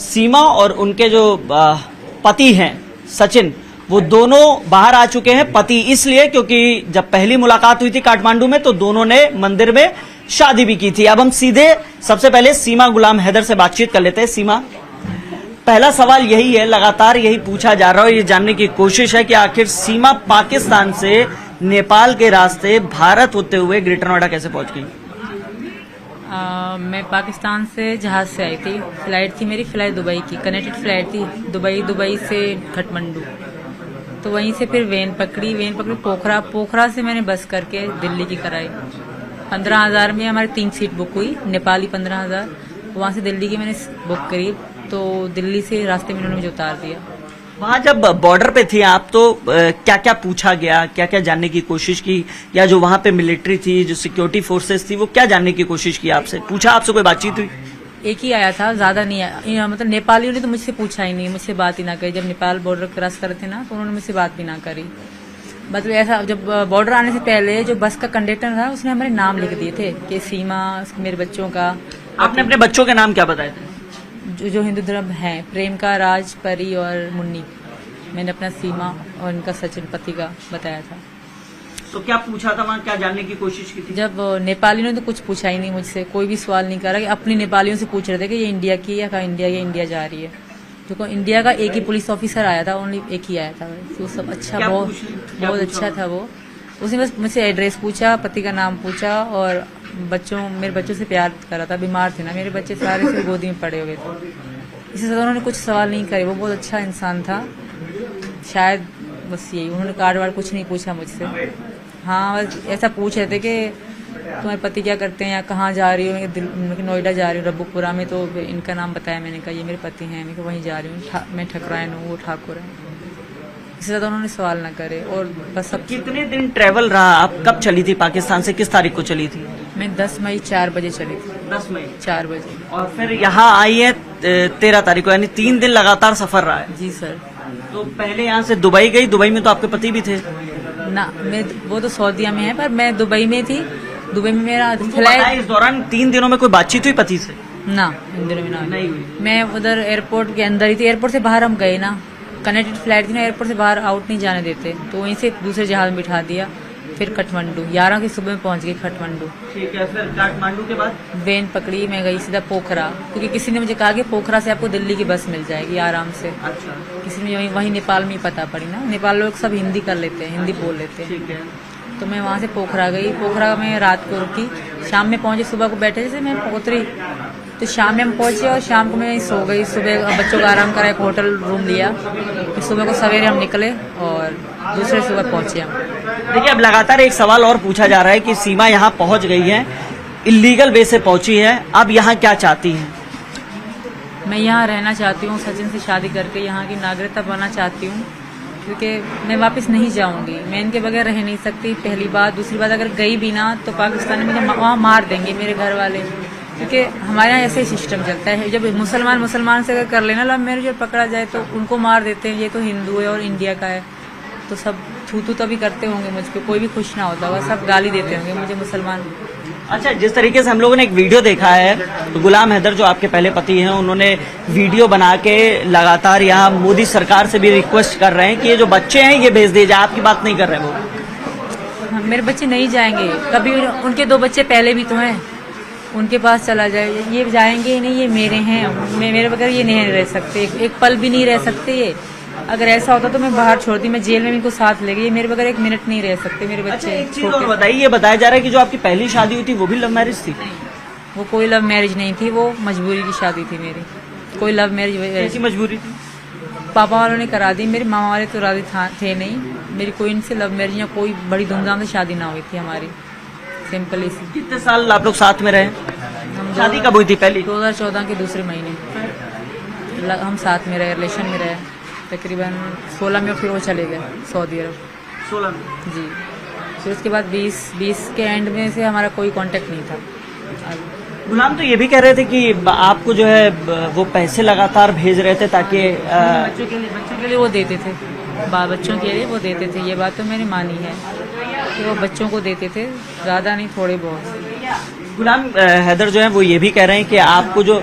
सीमा और उनके जो पति हैं सचिन, वो दोनों बाहर आ चुके हैं। पति इसलिए क्योंकि जब पहली मुलाकात हुई थी काठमांडू में तो दोनों ने मंदिर में शादी भी की थी। अब हम सीधे सबसे पहले सीमा गुलाम हैदर से बातचीत कर लेते हैं। सीमा, पहला सवाल यही है, लगातार यही पूछा जा रहा है, ये जानने की कोशिश है कि आखिर सीमा पाकिस्तान से नेपाल के रास्ते भारत होते हुए ग्रेटर नोएडा कैसे पहुंच गई? मैं पाकिस्तान से जहाज से आई थी। फ्लाइट थी मेरी, फ्लाइट दुबई की, कनेक्टेड फ्लाइट थी, दुबई से काठमांडू। तो वहीं से फिर वेन पकड़ी पोखरा से मैंने बस करके दिल्ली की कराई। 15,000 में हमारी 3 सीट बुक हुई, नेपाली 15,000, वहाँ से दिल्ली की मैंने बुक करी। तो दिल्ली से रास्ते में उन्होंने मुझे उतार दिया। वहाँ जब बॉर्डर पे थी आप तो क्या क्या पूछा गया, क्या क्या जानने की कोशिश की, या जो वहाँ पे मिलिट्री थी, जो सिक्योरिटी फोर्सेस थी, वो क्या जानने की कोशिश की आपसे? पूछा, आपसे कोई बातचीत हुई? एक ही आया था, ज्यादा नहीं आया। मतलब नेपालियों ने तो मुझसे पूछा ही नहीं, मुझसे बात ही ना करी। जब नेपाल बॉर्डर क्रॉस कर थे ना तो उन्होंने मुझसे बात भी ना करी। मतलब ऐसा, जब बॉर्डर आने से पहले जो बस का कंडक्टर था उसने हमारे नाम लिख दिए थे कि सीमा, मेरे बच्चों का। आपने अपने बच्चों के नाम क्या बताए थे? जो हिंदू धर्म है, प्रेम का, राज, परी और मुन्नी। मैंने अपना सीमा और इनका सचिन पति का बताया था। तो क्या पूछा था वहाँ, क्या जानने की कोशिश की थी? जब नेपालियों ने तो कुछ पूछा ही नहीं मुझसे, कोई भी सवाल नहीं करा। कि अपनी नेपालियों से पूछ रहे थे कि ये इंडिया की है, कहा इंडिया जा रही है। तो इंडिया का एक ही पुलिस ऑफिसर आया था, ओनली एक ही आया था। तो सब अच्छा, बहुत अच्छा था वो। उसने बस मुझसे एड्रेस पूछा, पति का नाम पूछा और मेरे बच्चों से प्यार करा था। बीमार थे ना मेरे बच्चे, सारे सिर्फ गोदी में पड़े हुए थे। इससे ज्यादा उन्होंने कुछ सवाल नहीं करे। वो बहुत अच्छा इंसान था शायद, बस यही। उन्होंने कार्ड वार्ड कुछ नहीं पूछा मुझसे। हाँ, बस ऐसा पूछ रहे थे कि तुम्हारे पति क्या करते हैं या कहाँ जा रही हो? नोएडा जा रही हूँ, रब्बुपुरा में। तो इनका नाम बताया मैंने, कहा ये मेरे पति हैं। मैं वहीं जा रही हूँ, मैं ठकरायन हूँ, वो ठाकुर है। इससे ज्यादा उन्होंने सवाल ना करे। और बस सब। कितने दिन ट्रेवल रहा? आप कब चली थी पाकिस्तान से, किस तारीख को चली थी? मैं 10 मई 4 बजे चली थी। 10 मई 4 बजे। और फिर यहाँ आई है 13 तारीख को, यानी 3 दिन लगातार सफर रहा है? जी सर। तो पहले यहाँ से दुबई गई, दुबई में तो आपके पति भी थे ना? वो तो सऊदीया में है, पर मैं दुबई में थी। दुबई में मेरा फ्लाइट। इस दौरान 3 दिनों में कोई बातचीत हुई पति से? ना, इन दिनों में नहीं हुई। मैं उधर एयरपोर्ट के अंदर ही थी। एयरपोर्ट से बाहर हम गए ना, कनेक्टेड फ्लाइट थी ना, एयरपोर्ट से बाहर आउट नहीं जाने देते। तो वहीं से दूसरे जहाज में बिठा दिया। फिर काठमांडू 11 की सुबह में पहुंच गई काठमांडू। ठीक है। फिर काठमांडू के बाद वेन पकड़ी, मैं गई सीधा पोखरा, क्योंकि किसी ने मुझे कहा कि पोखरा से आपको दिल्ली की बस मिल जाएगी आराम से। अच्छा। किसी ने वहीं नेपाल में ही पता पड़ी ना, नेपाल लोग सब हिंदी कर लेते हैं, हिंदी बोल लेते हैं। ठीक है। तो मैं वहाँ से पोखरा गई। पोखरा में रात को रुकी, शाम में पहुंची। सुबह को बैठे जैसे मैं उतरी तो शाम में हम पहुंचे और शाम को मैं सो गई। सुबह बच्चों का आराम करा, एक होटल रूम लिया। फिर सुबह को सवेरे हम निकले और दूसरे सुबह पहुंचे हम। देखिए, अब लगातार एक सवाल और पूछा जा रहा है कि सीमा यहाँ पहुंच गई है, इलीगल वे से पहुंची है, अब यहाँ क्या चाहती हैं? मैं यहाँ रहना चाहती हूँ, सचिन से शादी करके यहाँ की नागरिकता बनना चाहती हूँ, क्योंकि मैं वापस नहीं जाऊंगी। मैं इनके बगैर रह नहीं सकती, पहली बात। दूसरी बात, अगर गई भी ना तो पाकिस्तान में मुझे वहाँ मार देंगे मेरे घर वाले, क्योंकि हमारे यहाँ ऐसे ही सिस्टम चलता है। जब मुसलमान से अगर कर लेना लव मैरिज और पकड़ा जाए तो उनको मार देते हैं। ये तो हिंदू है और इंडिया का है, तो सब थू तभी करते होंगे मुझ पर, कोई भी खुश ना होता होगा, सब गाली देते होंगे मुझे मुसलमान। अच्छा, जिस तरीके से हम लोगों ने एक वीडियो देखा है, तो गुलाम हैदर जो आपके पहले पति हैं, उन्होंने वीडियो बना के लगातार यहाँ मोदी सरकार से भी रिक्वेस्ट कर रहे हैं कि ये जो बच्चे हैं ये भेज दिए जाए। आपकी बात नहीं कर रहे वो? मेरे बच्चे नहीं जाएंगे कभी। उनके 2 बच्चे पहले भी तो हैं, उनके पास चला जाए। ये जाएंगे ही नहीं, ये मेरे हैं। मेरे बगैर ये नहीं रह सकते, एक पल भी नहीं रह सकते ये। अगर ऐसा होता तो मैं बाहर छोड़ती, मैं जेल में इनको साथ ले गई। मेरे बगैर 1 मिनट नहीं रह सकते मेरे बच्चे। अच्छा, एक चीज और बताइए, ये बताया जा रहा है कि जो आपकी पहली शादी हुई थी वो भी लव मैरिज थी? वो कोई लव मैरिज नहीं थी, वो मजबूरी की शादी थी मेरी। कोई लव मैरिज। कैसी मजबूरी थी? पापा वालों ने करा दी, मेरे मामा वाले तो राजी थे नहीं। मेरी कोई इनसे लव मैरिज या कोई बड़ी धूमधाम से शादी ना हुई थी हमारी, सिंपल सी। कितने साल आप लोग साथ में रहे? शादी कब हुई थी पहली? 2014 के दूसरे महीने हम साथ में रहे, रिलेशन में रहे। तकरीबन 16 में फिर वो चले गए सऊदी अरब। 16 में? जी। फिर उसके बाद 20 के एंड में से हमारा कोई कांटेक्ट नहीं था। गुलाम तो ये भी कह रहे थे कि आपको जो है वो पैसे लगातार भेज रहे थे ताकि बच्चों के लिए वो देते थे, बच्चों के लिए वो देते थे। ये बात तो मैंने मानी है कि वो बच्चों को देते थे, ज़्यादा नहीं, थोड़े बहुत। गुलाम हैदर जो है वो ये भी कह रहे हैं कि आपको जो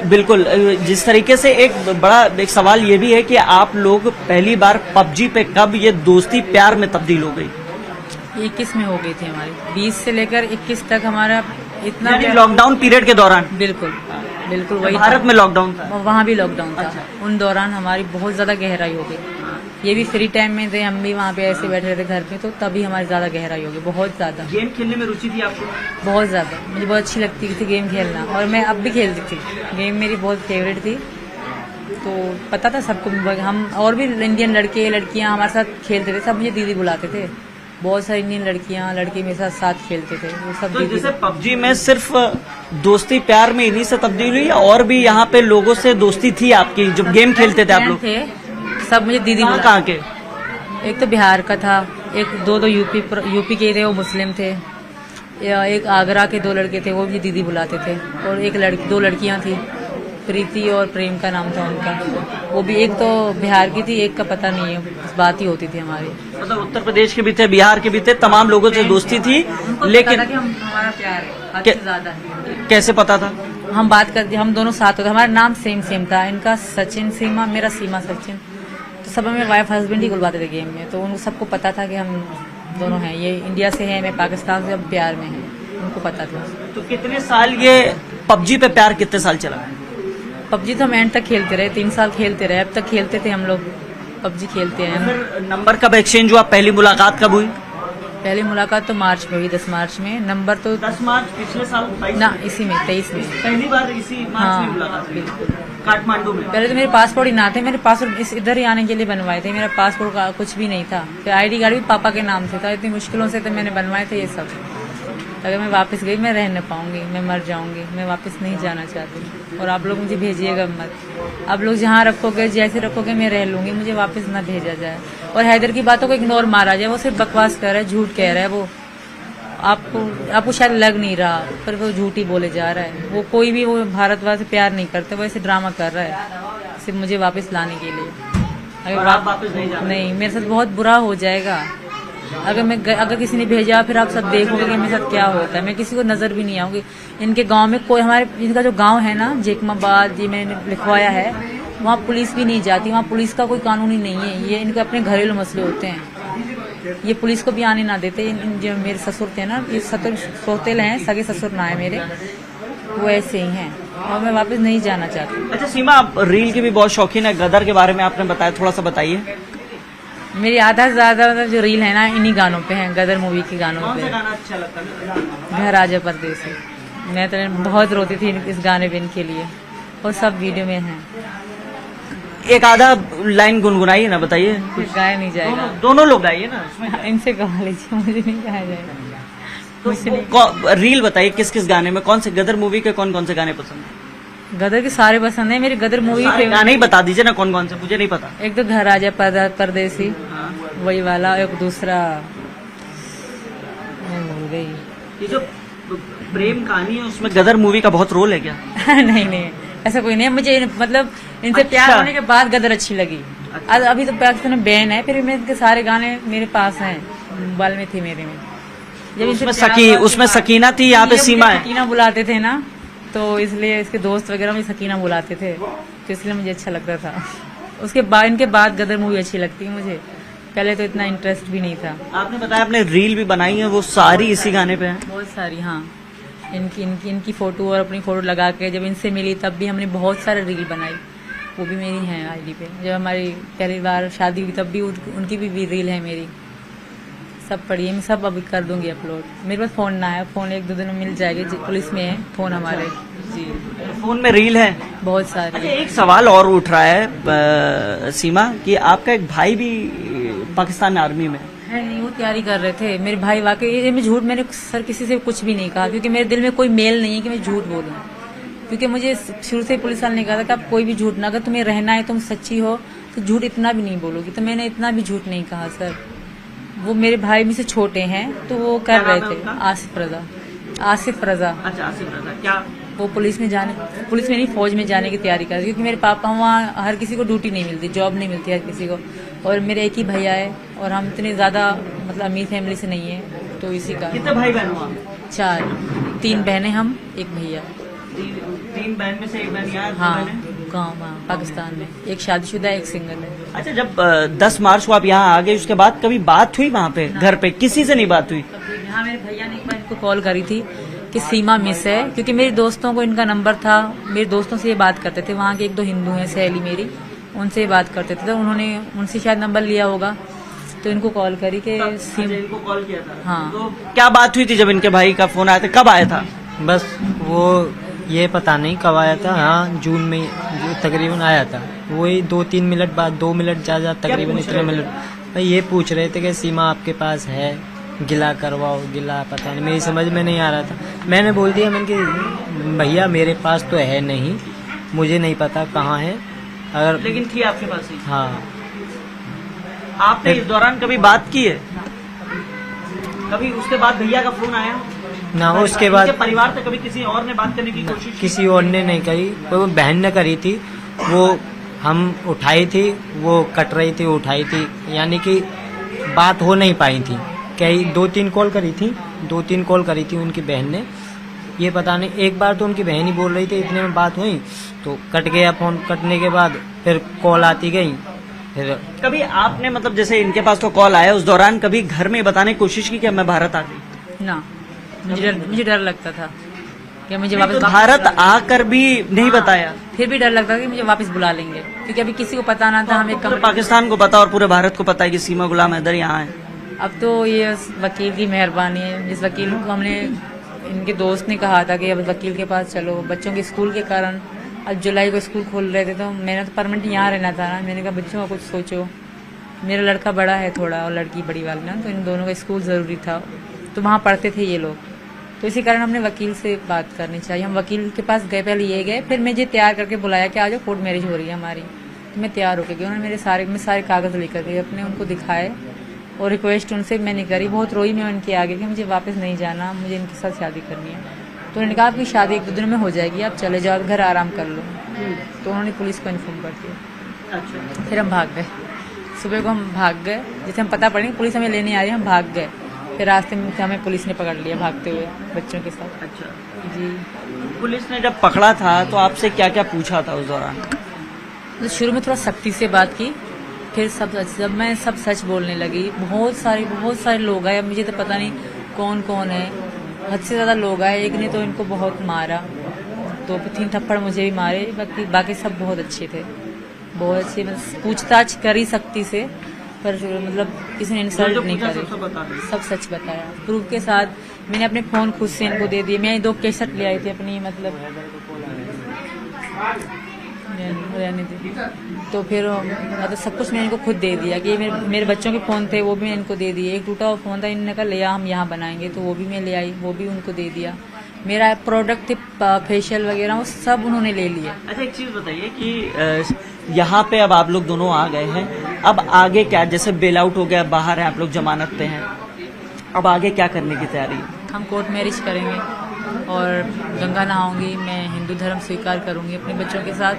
बिल्कुल, जिस तरीके से एक सवाल ये भी है कि आप लोग पहली बार पबजी पे कब ये दोस्ती प्यार में तब्दील हो गई? 21 में हो गई थी हमारी, 20 से लेकर 21 तक हमारा इतना यानी लॉकडाउन पीरियड के दौरान? बिल्कुल बिल्कुल वही भारत में लॉकडाउन था? वहाँ भी लॉकडाउन था। अच्छा। उन दौरान हमारी बहुत ज्यादा गहराई हो गई। ये भी फ्री टाइम में थे, हम भी वहाँ पे ऐसे बैठे रहते घर पे, तो तभी हमारी ज्यादा गहराई हो गई, बहुत ज्यादा। गेम खेलने में रुचि थी आपको? बहुत ज्यादा, मुझे बहुत अच्छी लगती थी गेम खेलना, और मैं अब भी खेलती थी। गेम मेरी बहुत फेवरेट थी, तो पता था सबको। हम और भी इंडियन लड़के लड़कियां हमारे साथ खेलते थे, सब मुझे दीदी बुलाते थे। बहुत सारी इंडियन लड़कियां लड़के मेरे साथ खेलते थे, वो सब तो दीदी। जैसे पबजी में सिर्फ दोस्ती प्यार में इन्हीं से तब्दील हुई, और भी यहाँ पे लोगों से दोस्ती थी आपकी जब गेम खेलते थे आप लोग? थे सब मुझे दीदी कहाँ के? एक तो बिहार का था, एक दो यूपी के थे, वो मुस्लिम थे। एक आगरा के 2 लड़के थे, वो भी दीदी बुलाते थे। और एक 2 लड़कियां थी, प्रीति और प्रेम का नाम था उनका। वो भी एक तो बिहार की थी, एक का पता नहीं है, बात ही होती थी हमारी। मतलब उत्तर प्रदेश के भी थे, बिहार के भी थे, तमाम लोगों से दोस्ती थी। लेकिन हमारा प्यार है, हद से ज्यादा है। कैसे पता था? हम बात करते, हम दोनों साथ होते, हमारा नाम सेम था। इनका सचिन सीमा, मेरा सीमा सचिन। तो सब हमें वाइफ हस्बैंड ही बुलवाते थे गेम में, तो उनको सबको पता था कि हम दोनों हैं। ये इंडिया से है, मैं पाकिस्तान से, अब प्यार में है, उनको पता था। तो कितने साल ये पबजी पे प्यार कितने साल चला? पबजी तो हम एंड तक खेलते रहे, 3 साल खेलते रहे, अब तक खेलते थे हम लोग, पबजी खेलते हैं। फिर नंबर कब एक्सचेंज हुआ? पहली मुलाकात कब हुई? पहली मुलाकात तो मार्च में हुई, 10 मार्च में। नंबर तो 10 मार्च पिछले साल? ना, इसी में 23 में पहली बार इसी मार्च में मुलाकात हुई काठमांडू में। पहले तो मेरे पासपोर्ट ही ना थे, मेरे पासपोर्ट इधर ही आने के लिए बनवाए थे। मेरा पासपोर्ट का कुछ भी नहीं था, फिर आईडी कार्ड भी पापा के नाम से था। इतनी मुश्किलों से तो मैंने बनवाए थे ये सब। अगर मैं वापस गई, मैं रह न पाऊंगी, मैं मर जाऊंगी, मैं वापस नहीं जाना चाहती। और आप लोग मुझे भेजिएगा मत, आप लोग जहाँ रखोगे, जैसे रखोगे, मैं रह लूंगी, मुझे वापस ना भेजा जाए। और हैदर की बातों को इग्नोर मारा जाए, वो सिर्फ बकवास कर रहा है, झूठ कह रहा है। वो आपको शायद लग नहीं रहा, पर वो झूठ ही बोले जा रहा है। वो कोई भी वो भारतवासी से प्यार नहीं करते, वो ऐसे ड्रामा कर रहा है सिर्फ मुझे वापस लाने के लिए। अगर आप वापस नहीं, मेरे साथ बहुत बुरा हो जाएगा। अगर किसी ने भेजा, फिर आप सब देखोगे कि मेरे साथ क्या होता है। मैं किसी को नजर भी नहीं आऊंगी। इनके गांव में कोई, हमारे इनका जो गांव है ना, जेकमाबाद, ये मैंने लिखवाया है, वहाँ पुलिस भी नहीं जाती। वहाँ पुलिस का कोई कानून ही नहीं है। ये इनके अपने घरेलू मसले होते हैं, ये पुलिस को भी आने ना देते। जो मेरे ससुर थे ना, ये सौतेले हैं, सगे ससुर ना है मेरे, वो ऐसे ही हैं, और मैं वापस नहीं जाना चाहती। अच्छा सीमा, आप रील की भी बहुत शौकीन है, गदर के बारे में आपने बताया, थोड़ा सा बताइए। मेरी आधा से ज्यादा जो रील है ना, इन्हीं गानों पे है, गदर मूवी के गानों पे। कौन सा गाना अच्छा लगता है? घर आजा परदेसी। मैं तो बहुत रोती थी इस गाने पे इनके लिए, और सब वीडियो में है। एक आधा लाइन गुनगुनाइए ना, बताइए। गाया नहीं जाएगा, दोनों लोग गाइए ना उसमें। इनसे गा लीजिए, मुझे नहीं गाया जाएगा। तो रील बताइए, किस किस गाने में, कौन से गदर मूवी के कौन कौन से गाने पसंद है? गदर के सारे पसंद है। मेरी गदर मूवी के गाने ही बता दीजिए ना, कौन कौन से, मुझे नहीं पता। एक तो घर आजा परदेसी, हाँ। वही वाला। एक दूसरा मैं भूल गई। ये जो प्रेम कहानी है, उसमें गदर मूवी का बहुत रोल है क्या? नहीं, ऐसा कोई नहीं। मुझे मतलब इनसे प्यार होने के बाद गदर अच्छी लगी। अभी तो पाकिस्तान में बैन है, फिर मैं इनके सारे गाने मेरे पास हैं, मोबाइल में थे मेरे में। जब उसमें सकीना थी, यहाँ पे सीमा है। सकीना बुलाते थे ना, तो इसलिए इसके दोस्त वगैरह मुझे सकीना बुलाते थे, तो इसलिए मुझे अच्छा लगता था। उसके बाद, इनके बाद गदर मूवी अच्छी लगती है मुझे, पहले तो इतना इंटरेस्ट भी नहीं था। आपने बताया आपने रील भी बनाई है, वो सारी इसी गाने पे है? बहुत सारी, हाँ। इनकी फोटो और अपनी फोटो लगा के जब इनसे मिली, तब भी हमने बहुत सारे रील बनाई, वो भी मेरी है आईडी पे। जब हमारी पहली बार शादी हुई, तब भी उनकी भी रील है मेरी। सब पढ़िए, मैं सब अभी कर दूंगी अपलोड। मेरे पास फोन ना है, फोन 1-2 दिन में मिल जाएगी, पुलिस में है फोन हमारे जी। फोन में रील है बहुत सारी। अच्छा, एक सवाल और उठ रहा है सीमा, कि आपका एक भाई भी पाकिस्तान आर्मी में है। नहीं, वो तैयारी कर रहे थे मेरे भाई। वाकई मैं झूठ, मैंने सर किसी से कुछ भी नहीं कहा, क्योंकि मेरे दिल में कोई मेल नहीं है कि मैं झूठ बोलूं। क्योंकि मुझे शुरू से पुलिस वाले ने कहा था कि आप कोई भी झूठ ना, अगर तुम्हें रहना है, तुम सच्ची हो, तो झूठ इतना भी नहीं बोलोगी। तो मैंने इतना भी झूठ नहीं कहा सर। वो मेरे भाई में से छोटे हैं, तो वो कर रहे थे। आसिफ रजा। अच्छा, आसिफ रजा क्या? वो पुलिस में नहीं, फौज में जाने की तैयारी कर रहे, क्योंकि मेरे पापा, वहाँ हर किसी को ड्यूटी नहीं मिलती, जॉब नहीं मिलती हर किसी को। और मेरे एक ही भैया है, और हम इतने ज्यादा मतलब अमीर फैमिली से नहीं है, तो इसी का। कितने भाई बहन हो आप? 4, 3 बहनें हम, एक भैया। 3 बहन में से एक बहन यहाँ, हाँ गाँव पाकिस्तान में, एक शादीशुदा एक सिंगल है। अच्छा, जब 10 मार्च को आप यहाँ आ गए, उसके बाद कभी बात हुई वहाँ पे घर पे? किसी से नहीं बात हुई? यहाँ मेरे भैया ने एक बार इनको कॉल करी थी कि सीमा मिस है, क्योंकि मेरे दोस्तों को इनका नंबर था, मेरे दोस्तों से ये बात करते थे, वहाँ के 1-2 हिंदू हैं सहेली मेरी, उनसे ये बात करते थे, तो उन्होंने उनसे शायद नंबर लिया होगा, तो इनको कॉल करी कि इनको कॉल किया था? हाँ। तो क्या बात हुई थी जब इनके भाई का फोन आया था? कब आया था? बस वो ये पता नहीं कब आया था, हाँ जून में तकरीबन आया था, वही 2-3 मिनट बाद, 2 मिनट ज़्यादा तकरीबन इतने मिनट। भाई ये पूछ रहे थे कि सीमा आपके पास है, गिला करवाओ, गिला पता नहीं, मेरी समझ में नहीं आ रहा था। मैंने बोल दिया, मैंने कि भैया मेरे पास तो है नहीं, मुझे नहीं पता कहाँ है, अगर लेकिन थी आपके पास ही? हाँ। आपने इस दौरान कभी बात की है? कभी उसके बाद भैया का फोन आया ना, उसके बाद परिवार से कभी किसी और ने बात करने की कोशिश की? किसी और ने नहीं करी, वो बहन ने करी थी, वो हम उठाई थी, वो कट रही थी, उठाई थी, यानी कि बात हो नहीं पाई थी। कई 2-3 कॉल करी थी, 2-3 कॉल करी थी उनकी बहन ने, ये पता नहीं, एक बार तो उनकी बहन ही बोल रही थी, इतने में बात हुई तो कट गया फोन। कटने के बाद फिर कॉल आती गई। फिर कभी आपने मतलब जैसे इनके पास तो कॉल आया, उस दौरान कभी घर में बताने की कोशिश की कि मैं भारत आ गई? ना, मुझे डर लगता था कि मुझे तो भारत आकर भी नहीं बताया? फिर भी डर लगता था कि मुझे वापस बुला लेंगे, क्योंकि अभी किसी को पता ना था। हमें पूरे पाकिस्तान को पता और पूरे भारत को पता है कि सीमा गुलाम हैदर यहाँ है। अब तो ये वकील की मेहरबानी है, जिस वकील को हमने, इनके दोस्त ने कहा था कि अब वकील के पास चलो, बच्चों के स्कूल के कारण अब जुलाई को स्कूल खोल रहे थे, तो मैंने तो परमानेंट यहाँ रहना था ना, मैंने कहा बच्चों का कुछ सोचो। मेरा लड़का बड़ा है थोड़ा और लड़की बड़ी वाली ना, तो इन दोनों का स्कूल ज़रूरी था, तो वहाँ पढ़ते थे ये लोग, तो इसी कारण हमने वकील से बात करनी चाहिए। हम वकील के पास गए, पहले ये गए, फिर मुझे तैयार करके बुलाया कि आ जाओ कोर्ट मैरिज हो रही है हमारी, तो मैं तैयार होकर गई। उन्होंने मैं सारे कागज़ लेकर गई, अपने उनको दिखाए और रिक्वेस्ट उनसे मैंने करी, बहुत रोई मैं उनके आगे कि मुझे वापस नहीं जाना, मुझे इनके साथ शादी करनी है। तो उन्होंने कहा आपकी शादी 1-2 दिन में हो जाएगी, आप चले जाओ, घर आराम कर लो। तो उन्होंने पुलिस को इन्फॉर्म कर दिया। अच्छा। फिर हम भाग गए, सुबह को हम भाग गए, जैसे हम पता पड़ी पुलिस हमें लेने आ रही है, हम भाग गए। फिर रास्ते में हमें पुलिस ने पकड़ लिया भागते हुए बच्चों के साथ। अच्छा जी। पुलिस ने जब पकड़ा था तो आपसे क्या क्या पूछा था उस दौरान? तो शुरू में थोड़ा सख्ती से बात की, फिर जब मैं सब सच बोलने लगी, बहुत सारे लोग आए, अब मुझे तो पता नहीं कौन कौन है, हद से ज़्यादा लोग आए। एक ने तो इनको बहुत मारा, 2-3 थप्पड़ मुझे भी मारे, बाकी सब बहुत अच्छे थे, बहुत अच्छे। पूछताछ करी सख्ती से, पर मतलब किसी ने इंसल्ट नहीं करी, सब सच बताया प्रूफ के साथ। मैंने अपने फ़ोन खुद से इनको दे दिए, मैं 2 कैसेट ले आई थी अपनी, मतलब रहने दी, तो फिर मतलब सब कुछ मैंने इनको खुद दे दिया कि मेरे बच्चों के फ़ोन थे, वो भी मैं इनको दे दिए। एक टूटा हुआ फ़ोन था, इन्होंने कहा ले आ हम यहाँ बनाएंगे, तो वो भी मैं ले आई, वो भी उनको दे दिया। मेरा प्रोडक्ट थे फेशियल वगैरह, वो सब उन्होंने ले लिया। अच्छा, एक चीज़ बताइए कि यहाँ पे अब आप लोग दोनों आ गए हैं, अब आगे क्या? जैसे बेल आउट हो गया, बाहर है आप लोग, जमानत पे हैं, अब आगे क्या करने की तैयारी है? हम कोर्ट मैरिज करेंगे और गंगा नहाऊंगी, मैं हिंदू धर्म स्वीकार करूंगी अपने बच्चों के साथ,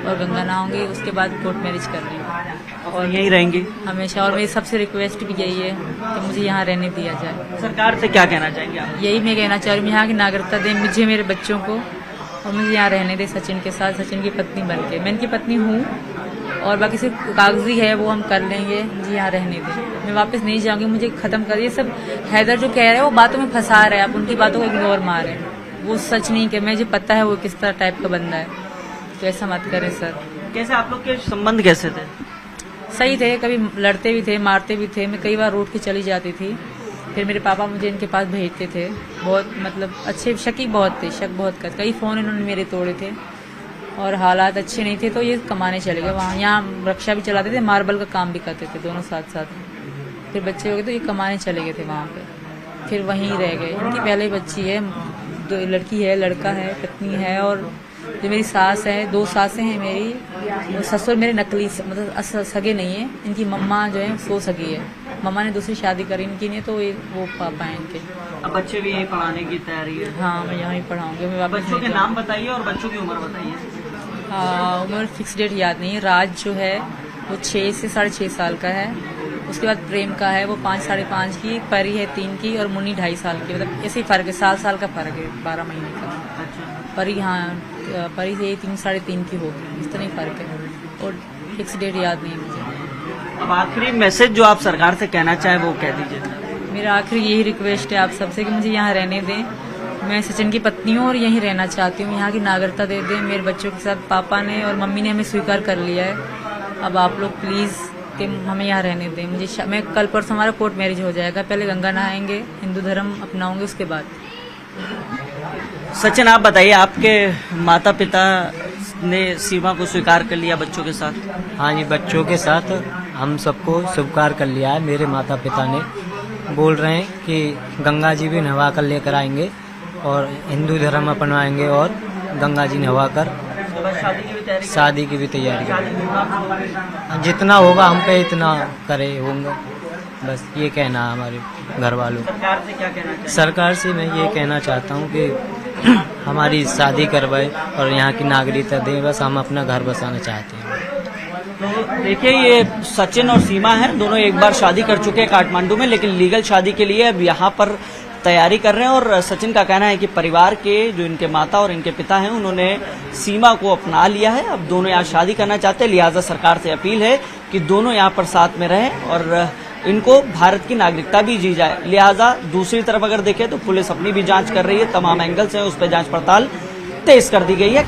और गंगा नहाऊंगी, उसके बाद कोर्ट मैरिज कर रही हूँ और यहीं रहेंगे हमेशा। और मेरी सबसे रिक्वेस्ट भी यही है कि मुझे यहाँ रहने दिया जाए। सरकार से क्या कहना चाहेंगे आप? यही मैं कहना चाह रही हूँ, यहाँ की नागरिकता दें मुझे, मेरे बच्चों को, और मुझे यहाँ रहने दें सचिन के साथ, सचिन की पत्नी बन के। मैं इनकी पत्नी हूँ, और बाकी सिर्फ कागजी है वो हम कर लेंगे, मुझे यहाँ रहने दें, मैं वापस नहीं जाऊँगी, मुझे ख़त्म करिए। सब हैदर जो कह रहे हैं वो बातों में फंसा रहे हैं, आप उनकी बातों को इग्नोर मार रहे हैं, वो सच नहीं कि मुझे पता है वो किस तरह टाइप का बंदा है, तो ऐसा मत करें सर। कैसे आप लोग के संबंध कैसे थे? सही थे, कभी लड़ते भी थे, मारते भी थे, मैं कई बार रूठ के चली जाती थी, फिर मेरे पापा मुझे इनके पास भेजते थे, बहुत मतलब अच्छे, शकी बहुत थे, शक बहुत कर, कई फ़ोन इन्होंने मेरे तोड़े थे, और हालात अच्छे नहीं थे, तो ये कमाने चले गए वहाँ। यहाँ रक्षा भी चलाते थे, मार्बल का काम भी करते थे, दोनों साथ साथ। फिर बच्चे हो गए तो ये कमाने चले गए थे वहाँ पे, फिर वहीं रह गए। इनकी पहले बच्ची है, 2 लड़की है, लड़का है, पत्नी है, और जो मेरी सास है, 2 सासें हैं मेरी, ससुर मेरे नकली मतलब सगे नहीं है, इनकी मम्मा जो है वो सगी है, मम्मा ने दूसरी शादी करी इनकी नहीं, तो वो पापा हैं इनके। अब बच्चे भी यही पढ़ाने की तैयारी है? हाँ, मैं यहाँ ही पढ़ाऊँगी। मैं वापस बच्चों के नाम बताइए और बच्चों की उम्र बताइए। उम्र फिक्स डेट याद नहीं है। राज जो है वो 6 से 6.5 साल का है, उसके बाद प्रेम का है वो 5 साढ़े 5 की, परी है 3 की, और मुन्नी 2.5 साल की, मतलब ऐसे ही फ़र्क है, साल का फ़र्क है, 12 महीने का। अच्छा। परी हाँ परी से 3 साढ़े 3 की होगी, इस तरह ही फर्क है और फिक्स डेट याद नहीं है मुझे। अब आखिरी मैसेज जो आप सरकार से कहना चाहें वो कह दीजिए। मेरा आखिरी यही रिक्वेस्ट है आप सबसे कि मुझे यहाँ रहने दें। मैं सचिन की पत्नी हूँ और यहीं रहना चाहती हूँ, यहाँ की नागरिकता दे दें। मेरे बच्चों के साथ पापा ने और मम्मी ने हमें स्वीकार कर लिया है। अब आप लोग प्लीज़ कि हमें यहाँ रहने दें। मुझे मैं कल परसों हमारा कोर्ट मैरिज हो जाएगा, पहले गंगा नहाएंगे, हिंदू धर्म अपनाऊंगे, उसके बाद। सचिन आप बताइए, आपके माता पिता ने सीमा को स्वीकार कर लिया बच्चों के साथ? हाँ जी, बच्चों के साथ हम सबको स्वीकार कर लिया है। मेरे माता पिता ने बोल रहे हैं कि गंगा जी भी नहवा कर लेकर आएंगे और हिंदू धर्म अपनाएंगे और गंगा जी नहवा कर शादी की भी तैयारी करें। जितना होगा हम पे इतना करे होंगे, बस ये कहना है हमारे घर वालों। सरकार से क्या कहना चाहिए? सरकार से मैं ये कहना चाहता हूँ कि हमारी शादी करवाए और यहाँ की नागरिकता दे, बस हम अपना घर बसाना चाहते हैं। तो देखिए, ये सचिन और सीमा हैं, दोनों एक बार शादी कर चुके हैं काठमांडू में, लेकिन लीगल शादी के लिए अब यहाँ पर तैयारी कर रहे हैं। और सचिन का कहना है कि परिवार के जो इनके माता और इनके पिता हैं उन्होंने सीमा को अपना लिया है, अब दोनों यहाँ शादी करना चाहते हैं। लिहाजा सरकार से अपील है कि दोनों यहाँ पर साथ में रहें और इनको भारत की नागरिकता भी दी जाए। लिहाजा दूसरी तरफ अगर देखें तो पुलिस अपनी भी जांच कर रही है, तमाम एंगल से उस पर जांच पड़ताल तेज कर दी गई है।